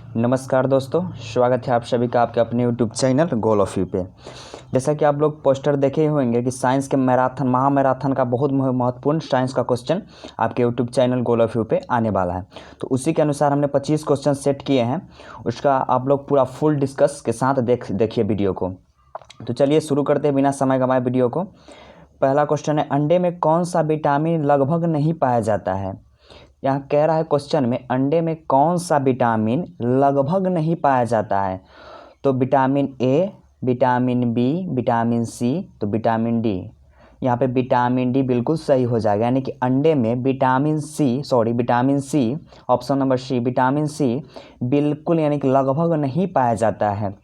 नमस्कार दोस्तों, स्वागत है आप सभी का आपके अपने YouTube channel goal of you पे। जैसा कि आप लोग पोस्टर देखे ही होंगे कि साइंस के महामैराथन का बहुत महत्वपूर्ण साइंस का क्वेश्चन आपके YouTube channel goal of you पे आने वाला है। तो उसी के अनुसार हमने 25 क्वेश्चन सेट किए हैं। उसका आप लोग पूरा फुल डिस्कस के साथ देखिए वीडियो को। तो चलिए शुरू करते हैं बिना समय गंवाए वीडियो को। पहला क्वेश्चन है, अंडे में कौन सा विटामिन लगभग नहीं पाया जाता है। यहाँ कह रहा है क्वेश्चन में, अंडे में कौन सा विटामिन लगभग नहीं पाया जाता है। तो vitamin A, vitamin B, vitamin C, तो विटामिन डी। यहाँ पे विटामिन डी बिल्कुल सही हो जाएगा, यानी कि अंडे में vitamin C, option number C, vitamin C बिल्कुल यानी कि लगभग नहीं पाया जाता है।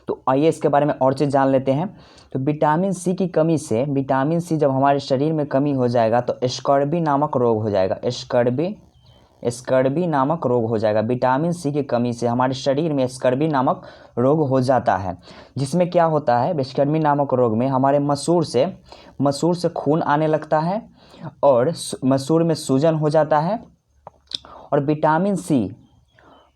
तो आइए इसके बारे में और चीज़ जान लेते हैं। तो विटामिन सी की कमी से, विटामिन सी जब हमारे शरीर में कमी हो जाएगा तो स्कर्वी नामक रोग हो जाएगा। स्कर्वी नामक रोग हो जाएगा। विटामिन सी की कमी से हमारे शरीर में स्कर्वी नामक रोग हो जाता है, जिसमें क्या होता है, स्कर्वी नामक रोग में हमारे मसूर से खून आने लगता है और मसूर में सूजन हो जाता है। और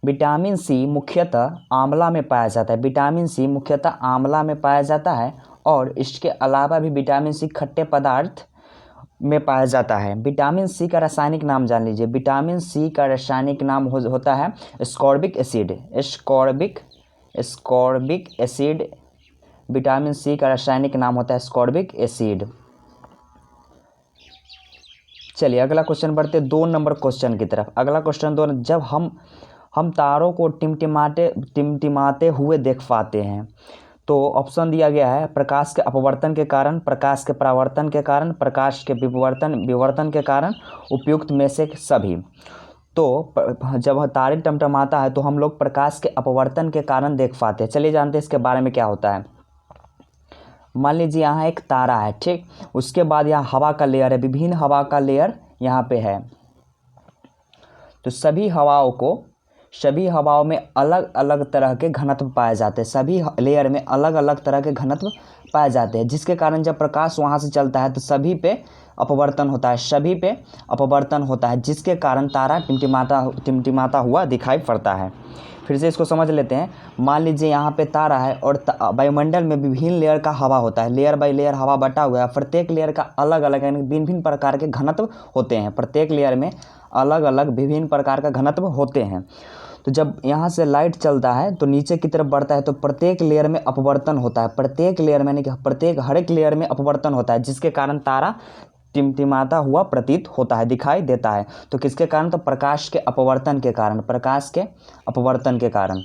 विटामिन सी मुख्यतः आंवला में पाया जाता है। विटामिन सी मुख्यतः आंवला में पाया जाता है और इसके अलावा भी विटामिन सी खट्टे पदार्थ में पाया जाता है। विटामिन सी का रासायनिक नाम जान लीजिए। विटामिन सी का रासायनिक नाम होता है स्कॉर्बिक एसिड। विटामिन सी का रासायनिक नाम होता है स्कॉर्बिक एसिड। चलिए अगला क्वेश्चन बढ़ते 2 नंबर क्वेश्चन की तरफ। अगला क्वेश्चन 2, जब हम तारों को टिमटिमाते हुए देख पाते हैं तो ऑप्शन दिया गया है, प्रकाश के अपवर्तन के कारण, प्रकाश के परावर्तन के कारण, प्रकाश के विवर्तन के कारण, उपयुक्त में से सभी। तो जब तारे टिमटिमाता है तो हम लोग प्रकाश के अपवर्तन के कारण देख पाते हैं। चलिए जानते हैं इसके बारे में क्या होता है। मान लीजिए यहाँ एक तारा है, ठीक, उसके बाद यहाँ हवा का लेयर है, विभिन्न हवा का लेयर यहाँ पे है। तो सभी हवाओं में अलग अलग तरह के घनत्व पाए जाते हैं। सभी लेयर में अलग अलग तरह के घनत्व पाए जाते हैं, जिसके कारण जब प्रकाश वहाँ से चलता है तो सभी पे अपवर्तन होता है, जिसके कारण तारा टिमटिमाता हुआ दिखाई पड़ता है। फिर से इसको समझ लेते हैं। मान लीजिए यहाँ पे तारा है और वायुमंडल में विभिन्न लेयर का हवा होता है, लेयर बाय लेयर हवा बटा हुआ है। प्रत्येक लेयर का अलग अलग यानी भिन्न प्रकार के घनत्व होते हैं। प्रत्येक लेयर में अलग अलग विभिन्न प्रकार का घनत्व होते हैं। तो जब यहाँ से लाइट चलता है तो नीचे की तरफ बढ़ता है तो प्रत्येक लेयर में अपवर्तन होता है। प्रत्येक लेयर में यानी कि हर एक लेयर में अपवर्तन होता है, जिसके कारण तारा टिमटिमाता हुआ प्रतीत होता है, दिखाई देता है। तो किसके कारण? तो प्रकाश के अपवर्तन के कारण।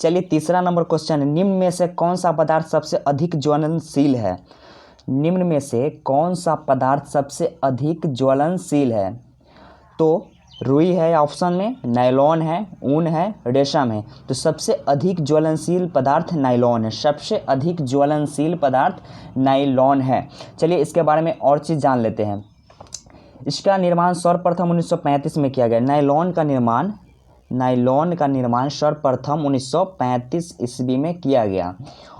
चलिए तीसरा नंबर क्वेश्चन, निम्न में से कौन सा पदार्थ सबसे अधिक ज्वलनशील है। निम्न में से कौन सा पदार्थ सबसे अधिक ज्वलनशील है। तो रुई है ऑप्शन में, नायलॉन है, ऊन है, रेशम है। तो सबसे अधिक ज्वलनशील पदार्थ नायलॉन है। सबसे अधिक ज्वलनशील पदार्थ नायलॉन है। चलिए इसके बारे में और चीज़ जान लेते हैं। इसका निर्माण सर्वप्रथम 1935 में किया गया। नायलॉन का निर्माण सर्वप्रथम 1935 ईस्वी में किया गया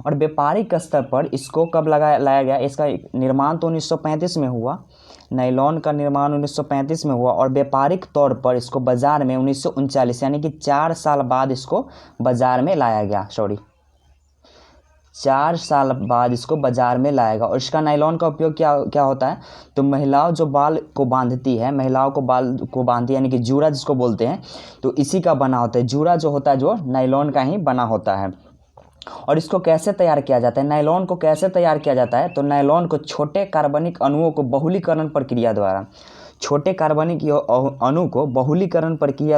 और व्यापारिक स्तर पर इसको कब लाया गया। इसका निर्माण तो 1935 में हुआ, नायलॉन का निर्माण 1935 में हुआ और व्यापारिक तौर पर इसको बाज़ार में 1939 यानी कि 4 साल बाद इसको बाज़ार में लाया गया। 4 साल बाद इसको बाज़ार में लाएगा। और इसका नायलॉन का उपयोग क्या होता है, तो महिलाओं जो बाल को बांधती है, यानी कि जूड़ा जिसको बोलते हैं, तो इसी का बना होता है। जूड़ा जो होता है जो नायलॉन का ही बना होता है। और इसको कैसे तैयार किया जाता है, नायलॉन को कैसे तैयार किया जाता है, तो नायलॉन को छोटे कार्बनिक अणुओं को बहुलीकरण प्रक्रिया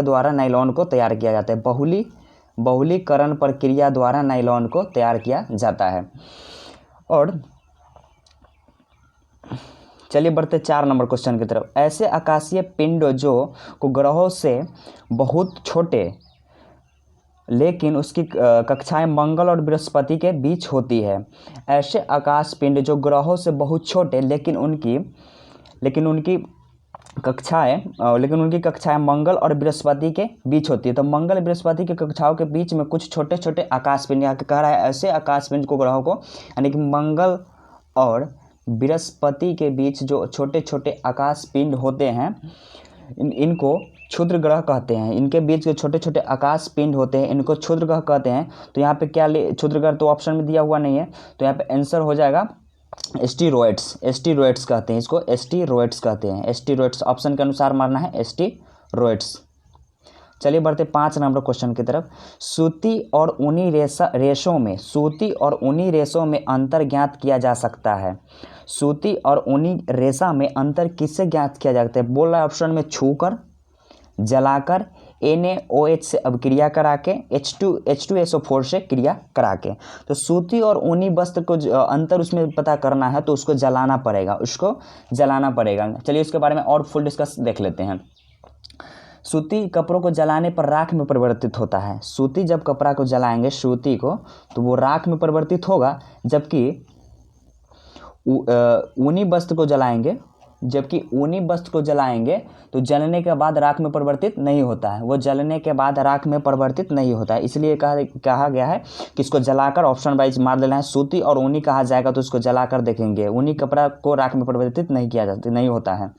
द्वारा नायलॉन को तैयार किया जाता है। बहुलीकरण प्रक्रिया द्वारा नायलॉन को तैयार किया जाता है। और चलिए बढ़ते 4 नंबर क्वेश्चन की तरफ। ऐसे आकाशीय पिंड जो को ग्रहों से बहुत छोटे लेकिन उसकी कक्षाएं मंगल और बृहस्पति के बीच होती है। ऐसे आकाश पिंड जो ग्रहों से बहुत छोटे लेकिन उनकी कक्षाएं मंगल और बृहस्पति के बीच होती है। तो मंगल बृहस्पति की कक्षाओं के बीच में कुछ छोटे छोटे आकाश पिंड, यहाँ कह रहा है ऐसे आकाश पिंड को ग्रहों को यानी कि मंगल और बृहस्पति के बीच जो छोटे छोटे आकाश पिंड होते हैं इनको क्षुद्र ग्रह कहते हैं। इनके बीच जो छोटे छोटे आकाश पिंड होते हैं इनको क्षुद्र ग्रह कहते हैं। तो यहाँ पे क्या क्षुद्र ग्रह तो ऑप्शन में दिया हुआ नहीं है, तो यहाँ पे आंसर हो जाएगा एस्टीरॉयड्स। एस्टीरॉयड्स कहते हैं इसको, एस्टीरॉयड्स कहते हैं। एस्टीरॉयड्स ऑप्शन के अनुसार मारना है, एस्टीरॉयड्स। चलिए बढ़ते 5 नंबर क्वेश्चन की तरफ। सूती और ऊनी रेशों में, सूती और ऊनी रेशों में अंतर ज्ञात किया जा सकता है। सूती और ऊनी रेशा में अंतर किससे ज्ञात किया जा सकता है? बोल रहा है ऑप्शन में छूकर, जलाकर, NaOH से अभिक्रिया करा के, H2SO4 से क्रिया करा के। तो सूती और ऊनी वस्त्र को अंतर उसमें पता करना है तो उसको जलाना पड़ेगा, उसको जलाना पड़ेगा। चलिए उसके बारे में और फुल डिस्कस देख लेते हैं। सूती कपड़ों को जलाने पर राख में परिवर्तित होता है। सूती जब कपड़ा को जलाएंगे, सूती को, तो वो राख में परिवर्तित होगा, जबकि ऊनी वस्त्र को जलाएंगे, तो जलने के बाद राख में परिवर्तित नहीं होता है। वो जलने के बाद राख में परिवर्तित नहीं होता है, इसलिए कहा गया है कि इसको जलाकर ऑप्शन वाइज मार देना है। सूती और ऊनी कहा जाएगा तो उसको जलाकर देखेंगे। ऊनी कपड़ा को राख में परिवर्तित नहीं होता है।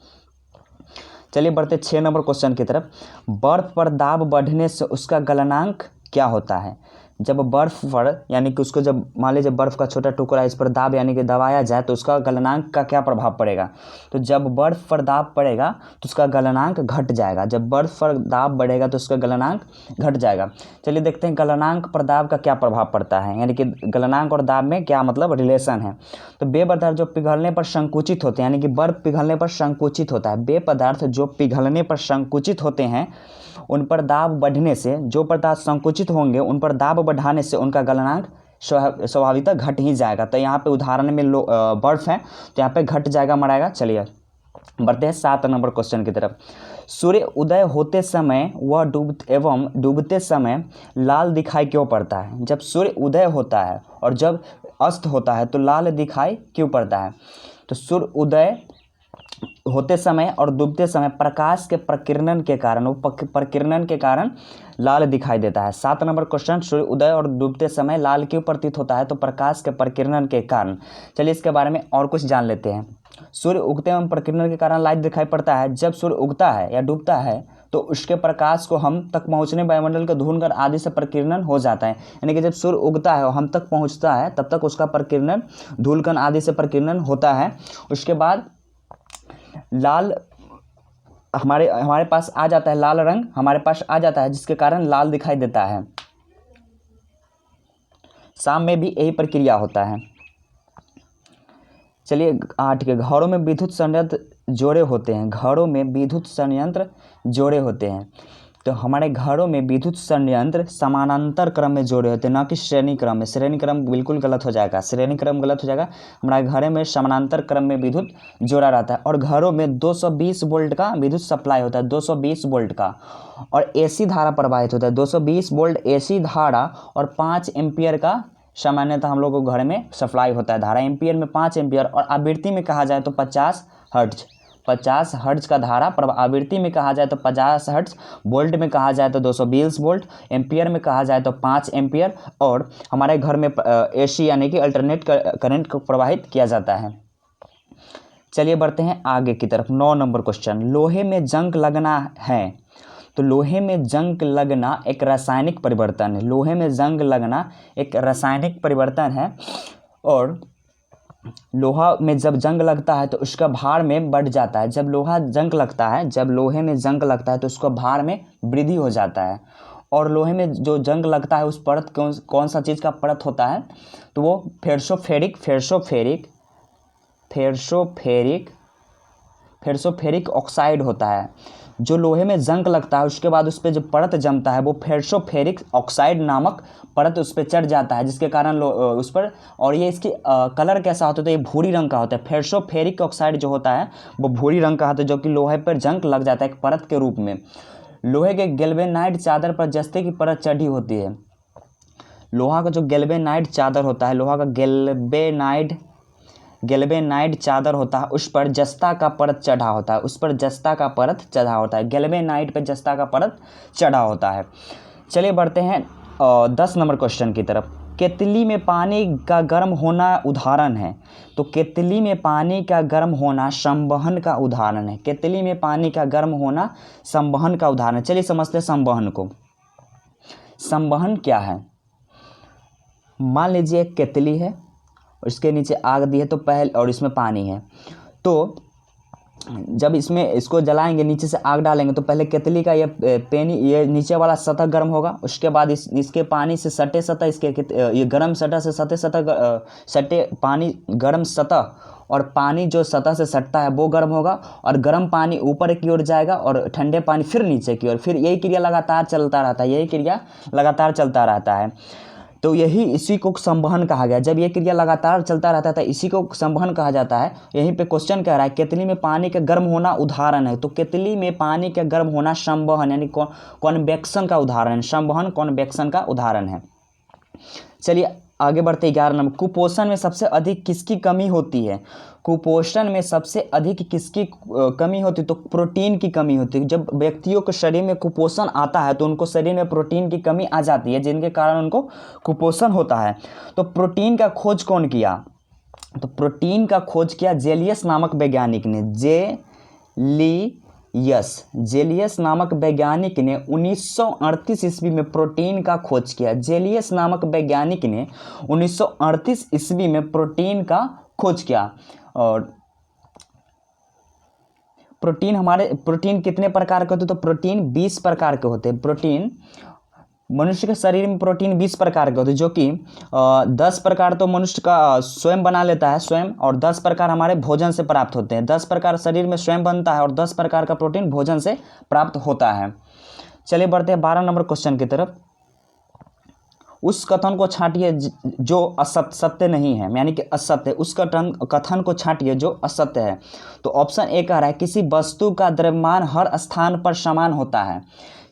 चलिए बढ़ते 6 नंबर क्वेश्चन की तरफ। बर्फ पर दाब बढ़ने से उसका गलनांक क्या होता है? जब बर्फ पर, यानी कि उसको जब मान लीजिए बर्फ़ का छोटा टुकड़ा इस पर दाब यानी कि दबाया जाए तो उसका गलनांक का क्या प्रभाव पड़ेगा? तो जब बर्फ़ पर दाब पड़ेगा तो उसका गलनांक घट जाएगा। जब बर्फ़ पर दाब बढ़ेगा तो उसका गलनांक घट जाएगा। चलिए देखते हैं गलनांक पर दाब का क्या प्रभाव पड़ता है, यानी कि गलनांक और दाब में क्या मतलब रिलेशन है। तो वे पदार्थ जो पिघलने पर संकुचित होते हैं, यानी कि बर्फ़ पिघलने पर संकुचित होता है, वे पदार्थ जो पिघलने पर संकुचित होते हैं उन पर दाब बढ़ने से, जो पदार्थ संकुचित होंगे उन पर दाब बढ़ाने से उनका गलनांक स्वाभाविकतः घट ही जाएगा। तो यहाँ पे उदाहरण में बर्फ है तो यहाँ पे घट जाएगा, मराएगा। चलिए बढ़ते हैं 7 नंबर क्वेश्चन की तरफ। सूर्य उदय होते समय व डूबते समय लाल दिखाई क्यों पड़ता है? जब सूर्य उदय होता है और जब अस्त होता है तो लाल दिखाई क्यों पड़ता है? तो सूर्य उदय होते समय और डूबते समय प्रकाश के प्रकीर्णन के कारण, वो प्रकीर्णन के कारण लाल दिखाई देता है। 7 नंबर क्वेश्चन, सूर्य उदय और डूबते समय लाल क्यों प्रतीत होता है? तो प्रकाश के प्रकीर्णन के कारण। चलिए इसके बारे में और कुछ जान लेते हैं। सूर्य उगते एवं प्रकीर्णन के कारण लाल दिखाई पड़ता है। जब सूर्य उगता है या डूबता है तो उसके प्रकाश को हम तक पहुंचने वायुमंडल के धूल कण आदि से प्रकीर्णन हो जाता है। यानी कि जब सूर्य उगता है और हम तक पहुंचता है तब तक उसका प्रकीर्णन धूल कण आदि से प्रकीर्णन होता है। उसके बाद लाल हमारे पास आ जाता है, लाल रंग हमारे पास आ जाता है, जिसके कारण लाल दिखाई देता है। शाम में भी यही प्रक्रिया होता है। चलिए 8 के, घरों में विद्युत संयंत्र जोड़े होते हैं। घरों में विद्युत संयंत्र जोड़े होते हैं। तो हमारे घरों में विद्युत संयंत्र समानांतर क्रम में जोड़े होते हैं, ना कि श्रेणी क्रम में। श्रेणी क्रम बिल्कुल गलत हो जाएगा, श्रेणी क्रम गलत हो जाएगा। हमारे घरों में समानांतर क्रम में विद्युत जोड़ा रहता है। और घरों में 220 वोल्ट का विद्युत सप्लाई होता है, 220 वोल्ट का। और AC धारा प्रवाहित होता है, 220 वोल्ट AC धारा और 5 एम्पियर का सामान्यतः हम लोग को घर में सप्लाई होता है धारा। एम्पियर में 5 एम्पियर, और आवृत्ति में कहा जाए तो 50 हर्ट्ज। 50 हर्ट्ज का धारा आवृत्ति में कहा जाए तो 50 हर्ट्ज, वोल्ट में कहा जाए तो 220 वोल्ट, एम्पियर में कहा जाए तो 5 एम्पियर। और हमारे घर में AC यानी कि अल्टरनेट करंट को प्रवाहित किया जाता है। चलिए बढ़ते हैं आगे की तरफ। 9 नंबर क्वेश्चन, लोहे में जंग लगना है। तो लोहे में जंग लगना एक रासायनिक परिवर्तन है। लोहे में जंग लगना एक रासायनिक परिवर्तन है। और लोहा में जब जंग लगता है तो उसका भार में बढ़ जाता है। जब लोहे में जंग लगता है तो उसका भार में वृद्धि हो जाता है। और लोहे में जो जंग लगता है उस परत कौन सा चीज़ का परत होता है? तो वो फेरसोफेरिक ऑक्साइड होता है। जो लोहे में जंग लगता है उसके बाद उस पर जो परत जमता है वो फेरसोफेरिक ऑक्साइड नामक परत उस पर चढ़ जाता है, जिसके कारण उस पर, और ये इसकी कलर कैसा होता है? तो ये भूरी रंग का होता है। फेरसोफेरिक ऑक्साइड जो होता है वो भूरी रंग का होता है, जो कि लोहे पर जंग लग जाता है एक परत के रूप में। लोहे के गैल्वेनाइड चादर पर जस्ते की परत चढ़ी होती है। लोहा का जो गैल्वेनाइड चादर होता है, लोहा का गैल्वेनाइड चादर होता है, उस पर जस्ता का परत चढ़ा होता है। गैल्वेनाइड पे जस्ता का परत चढ़ा होता है। चलिए बढ़ते हैं 10 नंबर क्वेश्चन की तरफ। केतली में पानी का गर्म होना उदाहरण है। तो केतली में पानी का गर्म होना संवहन का उदाहरण है। केतली में पानी का गर्म होना संवहन का उदाहरण है। चलिए समझते हैं संवहन को। संवहन क्या है? मान लीजिए एक केतली है, इसके नीचे आग दी है तो पहले, और इसमें पानी है, तो जब इसको जलाएंगे, नीचे से आग डालेंगे, तो पहले केतली का ये नीचे वाला सतह गर्म होगा। उसके बाद इसके पानी से सटे सतह, ये गर्म सतह से सटे पानी, गर्म सतह और पानी जो सतह से सटता है वो गर्म होगा, और गर्म पानी ऊपर की ओर जाएगा और ठंडे पानी फिर नीचे की ओर। फिर यही क्रिया लगातार चलता रहता है। तो इसी को संवहन कहा गया। जब ये क्रिया लगातार चलता रहता है इसी को संवहन कहा जाता है। यहीं पे क्वेश्चन कह रहा है केतली में पानी का गर्म होना उदाहरण है। तो केतली में पानी का गर्म होना संवहन यानी कॉन्वेक्शन का उदाहरण है। संवहन कॉन्वेक्शन का उदाहरण है। चलिए आगे बढ़ते 11 नंबर। कुपोषण में सबसे अधिक किसकी कमी होती है? कुपोषण में सबसे अधिक किसकी कमी होती है? तो प्रोटीन की कमी होती है। जब व्यक्तियों के शरीर में कुपोषण आता है तो उनको शरीर में प्रोटीन की कमी आ जाती है, जिनके कारण उनको कुपोषण होता है। तो प्रोटीन का खोज कौन किया? तो प्रोटीन का खोज किया जेलियस नामक वैज्ञानिक ने। जेलियस नामक वैज्ञानिक ने 1938 ईस्वी में प्रोटीन का खोज किया। जेलियस नामक वैज्ञानिक ने 1938 ईस्वी में प्रोटीन का खोज किया। और प्रोटीन कितने प्रकार के होते हैं? तो प्रोटीन 20 प्रकार के होते हैं। प्रोटीन, मनुष्य के शरीर में प्रोटीन 20 प्रकार के होते हैं, जो कि 10 प्रकार तो मनुष्य का स्वयं बना लेता है स्वयं, और 10 प्रकार हमारे भोजन से प्राप्त होते हैं। 10 प्रकार शरीर में स्वयं बनता है और 10 प्रकार का प्रोटीन भोजन से प्राप्त होता है। चलिए बढ़ते हैं 12 नंबर क्वेश्चन की तरफ। उस कथन को छांटिए जो सत्य नहीं है, यानी कि असत्य। उस कथन को छांटिए जो असत्य है। तो ऑप्शन ए कह रहा है किसी वस्तु का द्रव्यमान हर स्थान पर समान होता है।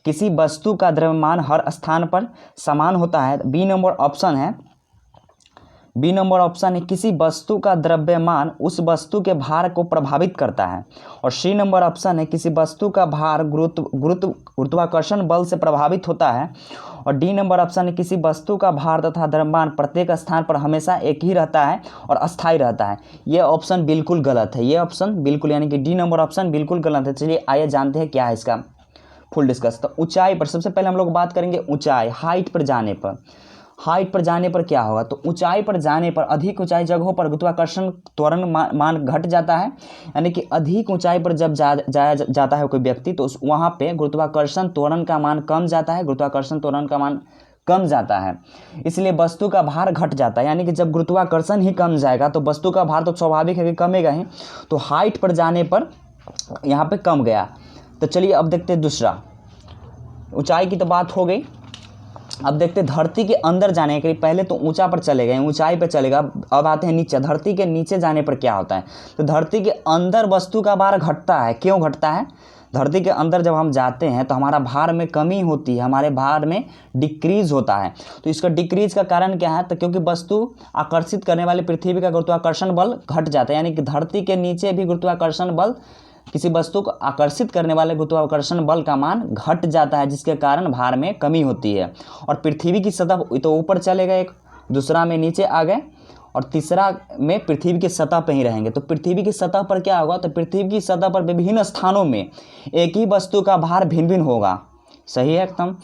किसी वस्तु का द्रव्यमान हर स्थान पर समान होता है। बी नंबर ऑप्शन है किसी वस्तु का द्रव्यमान उस वस्तु के भार को प्रभावित करता है। और सी नंबर ऑप्शन है किसी वस्तु का भार गुरुत्वाकर्षण बल से प्रभावित होता है। और डी नंबर ऑप्शन है किसी वस्तु का भार तथा द्रव्यमान प्रत्येक स्थान पर हमेशा एक ही रहता है और अस्थायी रहता है। ये ऑप्शन बिल्कुल गलत है। ये ऑप्शन बिल्कुल, यानी कि डी नंबर ऑप्शन बिल्कुल गलत है। चलिए आइए जानते हैं क्या है इसका फुल डिस्कस। तो ऊंचाई पर सबसे पहले हम लोग बात करेंगे ऊंचाई, हाइट पर जाने पर क्या होगा? तो ऊंचाई पर जाने पर अधिक ऊंचाई जगहों पर गुरुत्वाकर्षण त्वरण मान घट जाता है। यानी कि अधिक ऊंचाई पर जब जाया जाता है कोई व्यक्ति तो वहाँ पे गुरुत्वाकर्षण त्वरण का मान कम जाता है। इसलिए वस्तु का भार घट जाता है। यानी कि जब गुरुत्वाकर्षण ही कम जाएगा तो वस्तु का भार तो स्वाभाविक है कि कमेगा ही। तो हाइट पर जाने पर यहाँ पे कम गया। तो चलिए अब देखते हैं दूसरा। ऊंचाई की तो बात हो गई। अब देखते हैं धरती के अंदर जाने के लिए। पहले तो ऊंचा पर चले गए, ऊंचाई पर चलेगा। अब आते हैं नीचे। धरती के नीचे जाने पर क्या होता है? तो धरती के अंदर वस्तु का भार घटता है। क्यों घटता है? धरती के अंदर जब हम जाते हैं तो हमारा भार में कमी होती है, हमारे भार में डिक्रीज होता है। तो इसका डिक्रीज का कारण क्या है? तो क्योंकि वस्तु आकर्षित करने वाली पृथ्वी का गुरुत्वाकर्षण बल घट जाता है। यानी कि धरती के नीचे भी गुरुत्वाकर्षण बल, किसी वस्तु को आकर्षित करने वाले गुरुत्वाकर्षण बल का मान घट जाता है, जिसके कारण भार में कमी होती है। और पृथ्वी की सतह तो ऊपर चले गए, दूसरा में नीचे आ गए, और तीसरा में पृथ्वी की सतह पर ही रहेंगे। तो पृथ्वी की सतह पर क्या होगा? तो पृथ्वी की सतह पर विभिन्न स्थानों में एक ही वस्तु का भार भिन्न भिन्न होगा। सही है एकदम।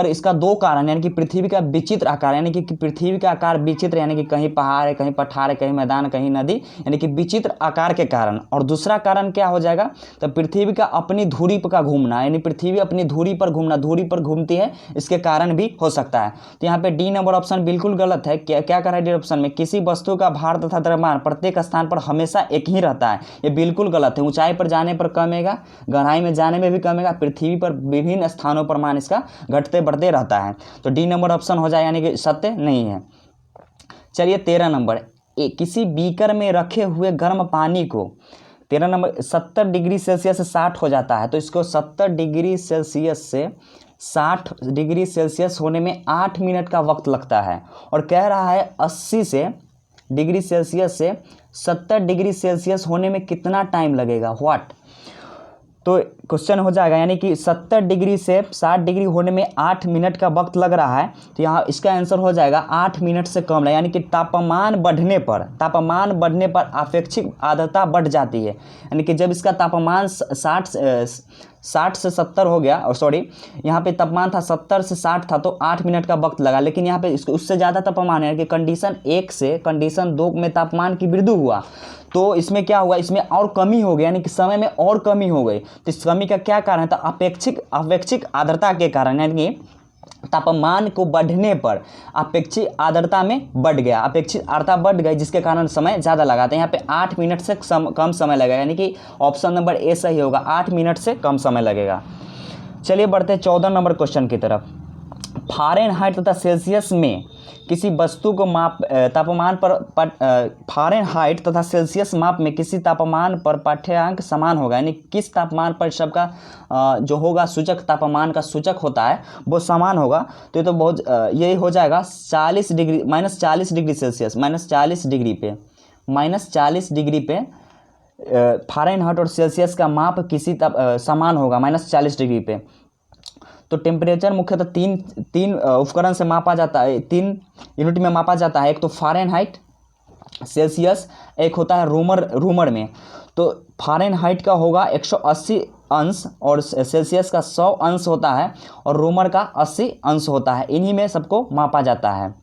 इसका दो कारण, यानी कि पृथ्वी का विचित्र आकार, यानी कि पृथ्वी का आकार विचित्र, यानी कि कहीं पहाड़ है, कहीं पठार है, कहीं मैदान, कहीं नदी, यानी कि विचित्र आकार के कारण। और दूसरा कारण क्या हो जाएगा? तो पृथ्वी का अपनी धुरी पर घूमना, यानी पृथ्वी अपनी धुरी पर घूमती है, इसके कारण भी हो सकता है। तो यहाँ पे डी नंबर ऑप्शन बिल्कुल गलत है। क्या करा है डी ऑप्शन में? किसी वस्तु का भार तथा द्रव्यमान प्रत्येक स्थान पर हमेशा एक ही रहता है। ये बिल्कुल गलत है। ऊंचाई पर जाने पर कमेगा, गहराई में जाने में भी कमेगा, पृथ्वी पर विभिन्न स्थानों पर मान इसका घटते बढ़ते रहता है। तो डी नंबर ऑप्शन हो जाए, यानी कि सत्य नहीं है। चलिए 13 नंबर। किसी बीकर में रखे हुए गर्म पानी को 13 नंबर 70 डिग्री सेल्सियस से 60 हो जाता है। तो इसको 70 डिग्री सेल्सियस से 60 डिग्री सेल्सियस होने में 8 मिनट का वक्त लगता है। और कह रहा है 80 डिग्री सेल्सियस से 70 डिग्री सेल्सियस होने में कितना टाइम लगेगा? व्हाट? तो क्वेश्चन हो जाएगा, यानी कि 70 डिग्री से 60 डिग्री होने में 8 मिनट का वक्त लग रहा है, तो यहाँ इसका आंसर हो जाएगा 8 मिनट से कम है। यानी कि तापमान बढ़ने पर अपेक्षित आर्द्रता बढ़ जाती है। यानी कि जब इसका तापमान 60 से 70 हो गया, और सॉरी यहाँ पे तापमान था 70 से 60 था, तो 8 मिनट का वक्त लगा। लेकिन यहाँ पे इसको उससे ज़्यादा तापमान है कि कंडीशन 1 से कंडीशन 2 में तापमान की वृद्धि हुआ, तो इसमें क्या हुआ, इसमें और कमी हो गई, यानी कि समय में और कमी हो गई। तो इस कमी का क्या कारण है, तो अपेक्षित आर्द्रता के कारण, यानी कि तापमान को बढ़ने पर अपेक्षित आर्द्रता में बढ़ गया, अपेक्षित आर्द्रता बढ़ गई, जिसके कारण समय ज़्यादा लगा। तो यहाँ पे 8 मिनट से कम समय लगेगा, यानी कि ऑप्शन नंबर ए सही होगा, 8 मिनट से कम समय लगेगा। चलिए बढ़ते हैं 14 नंबर क्वेश्चन की तरफ। फ़ारेनहाइट तथा सेल्सियस में किसी वस्तु को तापमान पर फ़ारेनहाइट तथा सेल्सियस माप में किसी तापमान पर पाठ्यांक समान होगा, यानी किस तापमान पर सबका जो होगा सूचक, तापमान का सूचक होता है वो समान होगा। तो ये तो बहुत यही हो जाएगा 40 डिग्री -40 डिग्री सेल्सियस, -40 डिग्री पे फ़ारेनहाइट और सेल्सियस का माप किसी समान होगा -40 डिग्री पे। तो टेम्परेचर मुख्यतः तीन उपकरण से मापा जाता है, 3 यूनिट में मापा जाता है। एक तो फ़ारेनहाइट, सेल्सियस, एक होता है रूमर में। तो फ़ारेनहाइट का होगा 180 अंश और सेल्सियस का 100 अंश होता है और रूमर का 80 अंश होता है। इन्हीं में सबको मापा जाता है।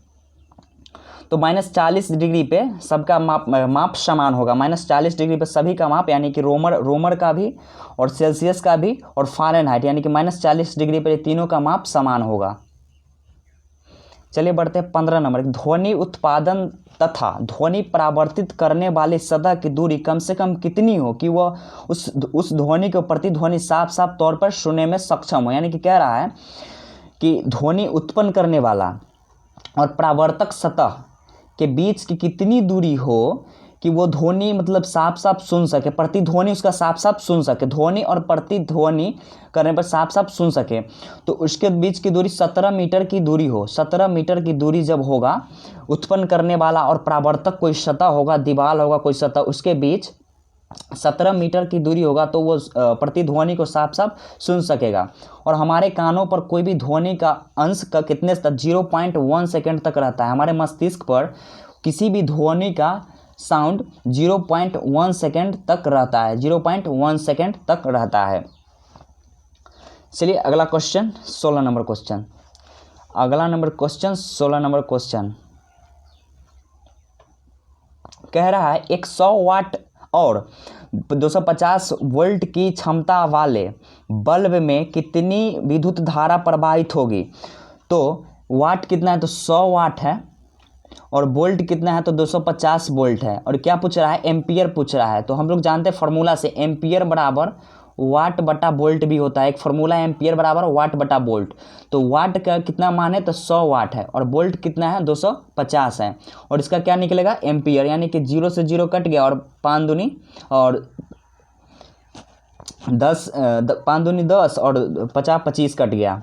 तो -40 डिग्री पे सबका माप समान होगा, -40 डिग्री पे सभी का माप, यानी कि रोमर का भी और सेल्सियस का भी और फ़ारेनहाइट, यानी कि -40 डिग्री पे तीनों का माप समान होगा। चलिए बढ़ते हैं 15 नंबर। ध्वनि उत्पादन तथा ध्वनि परावर्तित करने वाली सतह की दूरी कम से कम कितनी हो कि वह उस ध्वनि को प्रतिध्वनि साफ तौर पर सुनने में सक्षम हो। यानी कि कह रहा है कि ध्वनि उत्पन्न करने वाला और परावर्तक सतह के बीच की कितनी दूरी हो कि वो ध्वनि मतलब साफ सुन सके, प्रतिध्वनि उसका साफ सुन सके, ध्वनि और प्रतिध्वनि करने पर साफ सुन सके। तो उसके बीच की दूरी 17 मीटर की दूरी हो। 17 मीटर की दूरी जब होगा, उत्पन्न करने वाला और परावर्तक कोई सतह होगा, दीवार होगा कोई सतह, उसके बीच 17 मीटर की दूरी होगा, तो वो प्रतिध्वनि को साफ सुन सकेगा। और हमारे कानों पर कोई भी ध्वनि का अंश का कितने तक 0.1 सेकेंड तक रहता है। हमारे मस्तिष्क पर किसी भी ध्वनि का साउंड 0.1 सेकेंड तक रहता है, 0.1 सेकेंड तक रहता है। चलिए अगला question 16 number question. 16 number question कह रहा है 100 वाट और 250 वोल्ट की क्षमता वाले बल्ब में कितनी विद्युत धारा प्रवाहित होगी। तो वाट कितना है, तो 100 वाट है, और वोल्ट कितना है, तो 250 वोल्ट है। और क्या पूछ रहा है, एम्पियर पूछ रहा है। तो हम लोग जानते हैं फॉर्मूला से, एम्पियर बराबर वाट बटा वोल्ट भी होता है। एक फॉर्मूला है एम्पियर बराबर वाट बटा वोल्ट। तो वाट का कितना मान है, तो 100 वाट है, और वोल्ट कितना है, 250 है। और इसका क्या निकलेगा, एम्पियर, यानी कि 0 से 0 कट गया और 5 दूनी और 10 5 दूनी 10 और 50 25 कट गया।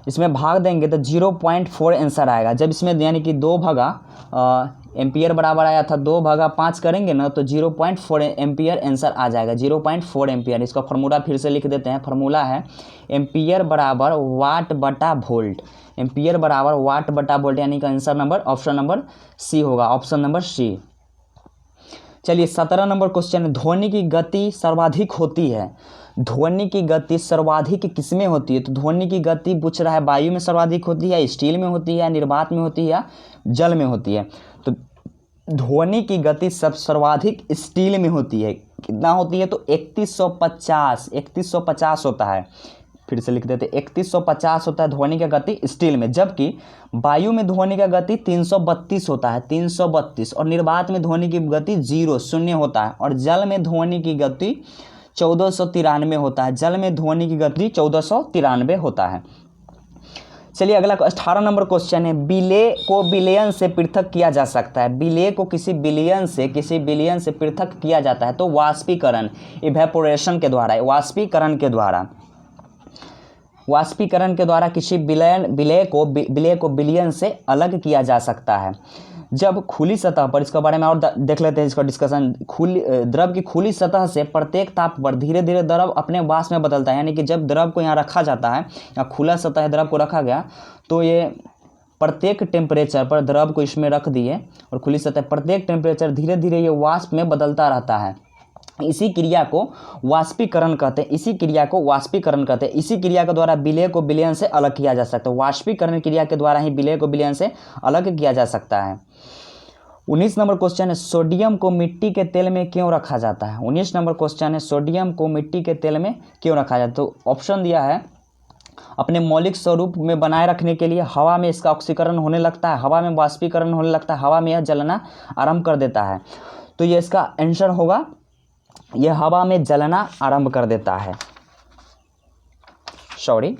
इसमें भाग देंगे तो 0.4 आंसर आएगा। जब इसमें यानी कि 2 भागा एम्पियर बराबर आया था, 2 भागा 5 करेंगे ना, तो 0.4 एम्पियर आंसर आ जाएगा, 0.4 एम्पियर। इसका फार्मूला फिर से लिख देते हैं। फार्मूला है एम्पियर बराबर वाट बटा वोल्ट, एम्पियर बराबर वाट बटा वोल्ट, यानी कि answer number option number C होगा, ऑप्शन नंबर सी। चलिए 17 नंबर क्वेश्चन। ध्वनि की गति सर्वाधिक होती है, ध्वनि की गति सर्वाधिक किसमें होती है। तो ध्वनि की गति पूछ रहा है, वायु में सर्वाधिक होती है, स्टील में होती है, निर्वात में होती है या जल में होती है। तो ध्वनि की गति सर्वाधिक स्टील में होती है। कितना होती है, तो 3150 होता है। फिर से लिख देते, 3150 होता है ध्वनि की गति स्टील में, जबकि वायु में ध्वनि का गति 332 होता है, 332। और निर्वात में ध्वनि की गति 0 होता है, और जल में ध्वनि की गति 1493 होता है, जल में ध्वनि की गति 1493 होता है। चलिए अगला 18 नंबर क्वेश्चन है। बिले को बिलियन से पृथक किया जा सकता है, बिले को किसी बिलियन से पृथक किया जाता है, तो वाष्पीकरण, इवेपोरेशन के द्वारा, वाष्पीकरण के द्वारा किसी बिले को बिलियन से अलग किया जा सकता है। जब खुली सतह पर, इसके बारे में और देख लेते हैं इसका डिस्कशन। द्रव की खुली सतह से प्रत्येक ताप पर धीरे धीरे द्रव अपने वाष्प में बदलता है। यानी कि जब द्रव को यहाँ रखा जाता है, या खुला सतह द्रव को रखा गया, तो ये प्रत्येक टेम्परेचर पर द्रव को इसमें रख दिए और खुली सतह, प्रत्येक टेम्परेचर धीरे धीरे ये वाष्प में बदलता रहता है। इसी क्रिया को वाष्पीकरण कहते हैं। इसी क्रिया को वाष्पीकरण कहते हैं। इसी क्रिया के द्वारा विलय को विलयन से अलग किया जा सकता है। वाष्पीकरण क्रिया के द्वारा ही विलय को विलयन से अलग किया जा सकता है। 19 नंबर क्वेश्चन है, सोडियम को मिट्टी के तेल में क्यों रखा जाता है? 19 नंबर क्वेश्चन है, सोडियम को मिट्टी के तेल में क्यों रखा जाता है? तो ऑप्शन दिया है, अपने मौलिक स्वरूप में बनाए रखने के लिए, हवा में इसका ऑक्सीकरण होने लगता है, हवा में वाष्पीकरण होने लगता है, हवा में यह जलना आरंभ कर देता है। तो ये इसका आंसर होगा, यह हवा में जलना आरंभ कर देता है। सॉरी,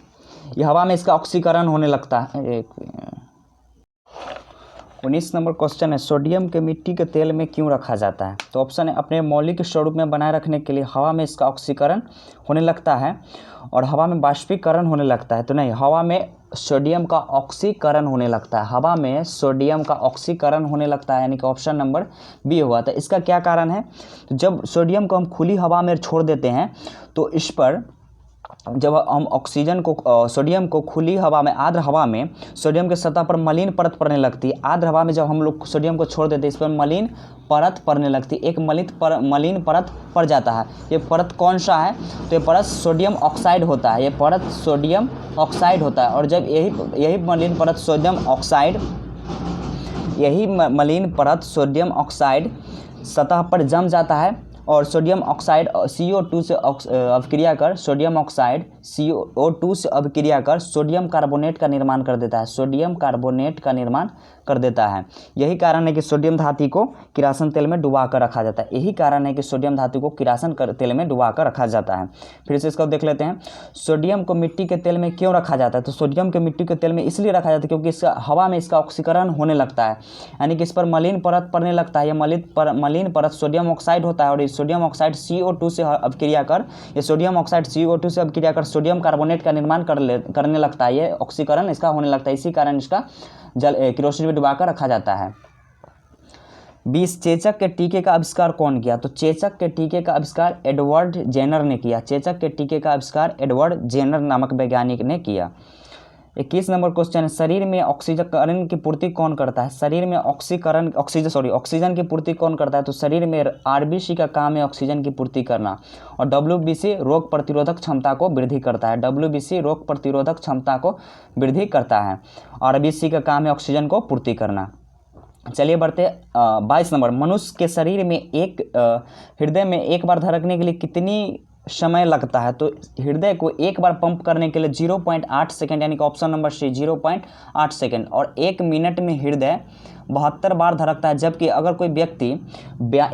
यह हवा में इसका ऑक्सीकरण होने लगता है। 19 नंबर क्वेश्चन है, सोडियम के मिट्टी के तेल में क्यों रखा जाता है? तो ऑप्शन है, अपने मौलिक स्वरूप में बनाए रखने के लिए, हवा में इसका ऑक्सीकरण होने लगता है और हवा में वाष्पीकरण होने लगता है। तो नहीं, हवा में सोडियम का ऑक्सीकरण होने लगता है, हवा में सोडियम का ऑक्सीकरण होने लगता है, यानी कि ऑप्शन नंबर बी हुआ था। इसका क्या कारण है? तो जब सोडियम को हम खुली हवा में छोड़ देते हैं, तो इस पर जब हम ऑक्सीजन को, सोडियम को खुली हवा में, आर्द्र हवा में सोडियम के सतह पर मलिन परत पड़ने लगती है। आर्द्र हवा में जब हम लोग सोडियम को छोड़ देते हैं, इस पर मलिन परत पड़ने लगती है, एक मलिन परत पड़ जाता है। ये परत कौन सा है? तो ये परत सोडियम ऑक्साइड होता है, ये परत सोडियम ऑक्साइड होता है। और जब यही मलिन परत सोडियम ऑक्साइड सतह पर जम जाता है और सोडियम ऑक्साइड CO2 से अभिक्रिया कर सोडियम ऑक्साइड CO2 से अभिक्रिया कर सोडियम कार्बोनेट का निर्माण कर देता है, सोडियम कार्बोनेट का निर्माण कर देता है। यही कारण है कि सोडियम धातु को किरासन तेल में डुबा कर रखा जाता है। यही कारण है कि सोडियम धातु को किरासन तेल में डुबा कर रखा जाता है। फिर से इसको देख लेते हैं, सोडियम को मिट्टी के तेल में क्यों रखा जाता है? तो सोडियम के मिट्टी के तेल में इसलिए रखा जाता है क्योंकि इसका हवा में इसका ऑक्सीकरण होने लगता है, यानी कि इस पर मलिन परत पड़ने लगता है। यह मलिन परत सोडियम ऑक्साइड होता है और सोडियम ऑक्साइड CO2 से अभिक्रिया कर, ये सोडियम ऑक्साइड CO2 से अभिक्रिया कर सोडियम कार्बोनेट का निर्माण करने लगता है। ये ऑक्सीकरण इसका होने लगता है, इसी कारण इसका केरोसिन में डुबाकर रखा जाता है। 20 चेचक के टीके का आविष्कार कौन किया? तो चेचक के टीके का आविष्कार एडवर्ड जेनर ने किया। चेचक के टीके का आविष्कार एडवर्ड जेनर नामक वैज्ञानिक ने किया। 21 नंबर क्वेश्चन है, शरीर में ऑक्सीजन की पूर्ति कौन करता है? शरीर में ऑक्सीजन की पूर्ति कौन करता है? तो शरीर में RBC का काम है ऑक्सीजन की पूर्ति करना, और WBC रोग प्रतिरोधक क्षमता को वृद्धि करता है। WBC रोग प्रतिरोधक क्षमता को वृद्धि करता है, RBC का काम है ऑक्सीजन को पूर्ति करना। चलिए बढ़ते 22 नंबर, मनुष्य के शरीर में हृदय में एक बार धड़कने के लिए कितनी समय लगता है? तो हृदय को एक बार पंप करने के लिए 0.8 सेकेंड, यानी कि ऑप्शन नंबर सी 0.8 सेकेंड। और 1 मिनट में हृदय 72 बार धड़कता है। जबकि अगर कोई व्यक्ति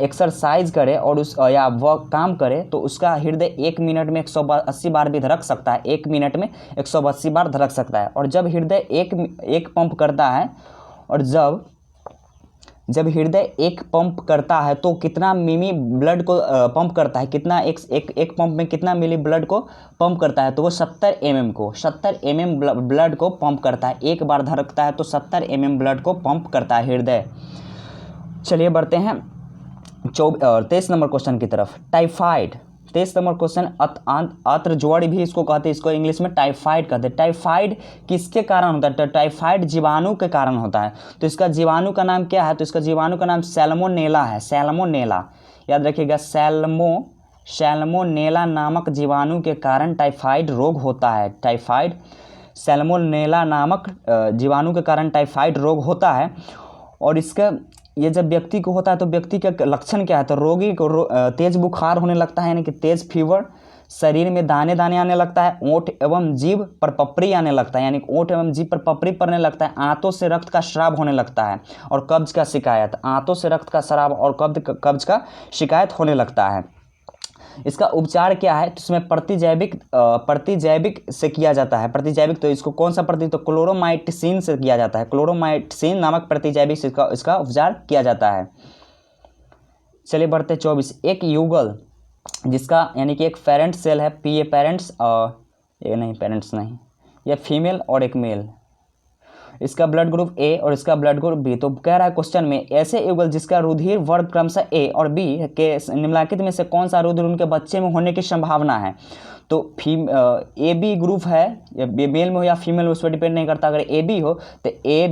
एक्सरसाइज करे और या वह काम करे तो उसका हृदय 1 मिनट में 180 बार भी धड़क सकता है, 1 मिनट में 180 बार धड़क सकता है। और जब हृदय एक पंप करता है, और जब हृदय एक पंप करता है तो कितना मिली ब्लड को पंप करता है, कितना एक पंप में कितना मिली ब्लड को पंप करता है? तो वो 70 mm ब्लड को पंप करता है। एक बार धड़कता है तो 70 mm ब्लड को पंप करता है हृदय। चलिए बढ़ते हैं 23 नंबर क्वेश्चन की तरफ। टाइफाइड, 23 नंबर क्वेश्चन, अत्र ज्वर भी इसको कहते हैं, इसको इंग्लिश में टाइफाइड कहते हैं। टाइफाइड किसके कारण होता है? तो टाइफाइड जीवाणु के कारण होता है। तो इसका जीवाणु का नाम क्या है? तो इसका जीवाणु का नाम सैल्मोनेला है, सैल्मोनेला, याद रखिएगा, सैल्मोनेला नामक जीवाणु के कारण टाइफाइड रोग होता है। सैल्मोनेला नामक जीवाणु के कारण टाइफाइड रोग होता है। और इसका ये जब व्यक्ति को होता है तो व्यक्ति का लक्षण क्या है? तो रोगी को तेज बुखार होने लगता है, यानी कि तेज फीवर, शरीर में दाने दाने आने लगता है, ओंठ एवं जीभ पर पपड़ी आने लगता है, यानी कि ओंठ एवं जीभ पर पपड़ी पड़ने लगता है, आंतों से रक्त का स्राव होने लगता है, और कब्ज का शिकायत, आंतों से रक्त का स्राव और कब्ज का शिकायत होने लगता है। इसका उपचार क्या है? तो इसमें प्रतिजैविक से किया जाता है। प्रतिजैविक, तो इसको कौन सा तो क्लोरोमाइसिन से किया जाता है। क्लोरोमाइसिन नामक प्रतिजैविक से इसका उपचार किया जाता है। चलिए बढ़ते 24, एक युगल जिसका, यानी कि एक पेरेंट सेल है, पेरेंट्स नहीं, यह फीमेल और एक मेल, इसका ब्लड ग्रुप ए और इसका ब्लड ग्रुप बी। तो कह रहा है क्वेश्चन में ऐसे युगल जिसका रुधिर वर्ग क्रमशः ए और बी के निम्नलिखित में से कौन सा रुधिर उनके बच्चे में होने की संभावना है। तो ए बी ग्रुप है, मेल में हो या फीमेल में उस पर डिपेंड नहीं करता। अगर ए बी हो तो ए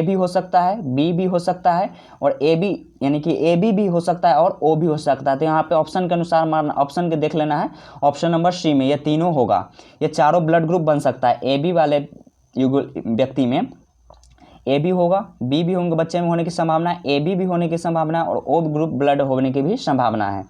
भी हो सकता है, बी भी हो सकता है और ए बी यानी कि ए बी भी हो सकता है और ओ भी हो सकता है। तो यहाँ पे ऑप्शन के अनुसार मारना, ऑप्शन के देख लेना है। ऑप्शन नंबर सी में ये तीनों होगा, ये चारों ब्लड ग्रुप बन सकता है। ए बी वाले व्यक्ति में ए भी होगा, बी भी होंगे बच्चे में होने की संभावना है, ए बी भी होने की संभावना है और ओ ग्रुप ब्लड होने की भी संभावना है।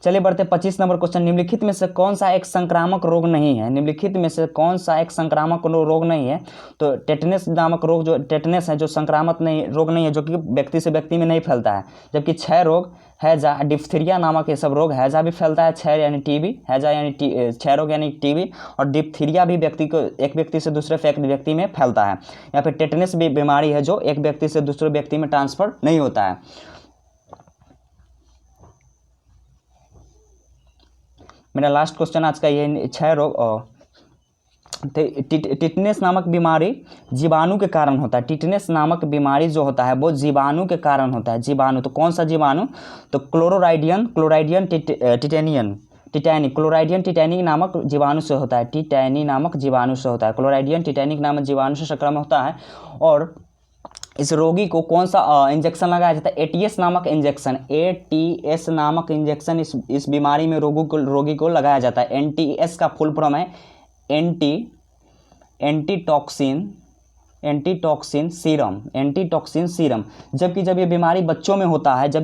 चलिए बढ़ते 25 नंबर क्वेश्चन। निम्नलिखित में से कौन सा एक संक्रामक रोग नहीं है। निम्नलिखित में से कौन सा एक संक्रामक रोग नहीं है। तो टेटनस नामक रोग, जो टेटनस है जो संक्रामक नहीं रोग नहीं है, जो कि व्यक्ति से व्यक्ति में नहीं फैलता है। जबकि क्षय रोग, हैजा, डिप्थीरिया नामक ये सब रोग, हैजा भी फैलता है, क्षय यानी टीबी, हैजा यानी क्षय रोग यानी टीबी, और डिप्थीरिया भी व्यक्ति को एक व्यक्ति से दूसरे व्यक्ति में फैलता है। या फिर टेटनस भी बीमारी है जो एक व्यक्ति से दूसरे व्यक्ति में ट्रांसफर नहीं होता है। मेरा लास्ट क्वेश्चन आज का ये क्षय रोग। टिटनेस नामक बीमारी जीवाणु के कारण होता है। टिटनेस नामक बीमारी जो होता है वो जीवाणु के कारण होता है। जीवाणु, तो कौन सा जीवाणु। तो क्लोराइडियन टिटैनिक नामक जीवाणु से होता है। टिटैनी नामक जीवाणु से होता है। क्लोराइडियन टिटैनिक नामक जीवाणु से संक्रमण होता है। और इस रोगी को कौन सा इंजेक्शन लगाया जाता है। एटीएस नामक इंजेक्शन इस बीमारी में रोगी को लगाया जाता है। एनटीएस का फुल फॉर्म है एंटीटॉक्सिन सीरम। जबकि जब ये बीमारी बच्चों में होता है, इस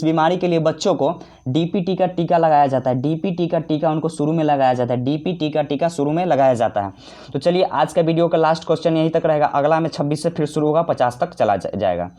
बीमारी के लिए बच्चों को डीपीटी का टीका लगाया जाता है। डीपीटी का टीका उनको शुरू में लगाया जाता है। डीपीटी का टीका शुरू में लगाया जाता है। तो चलिए आज का वीडियो का लास्ट क्वेश्चन यहीं तक रहेगा। अगला में 26 से फिर शुरू होगा, 50 तक चला जाएगा।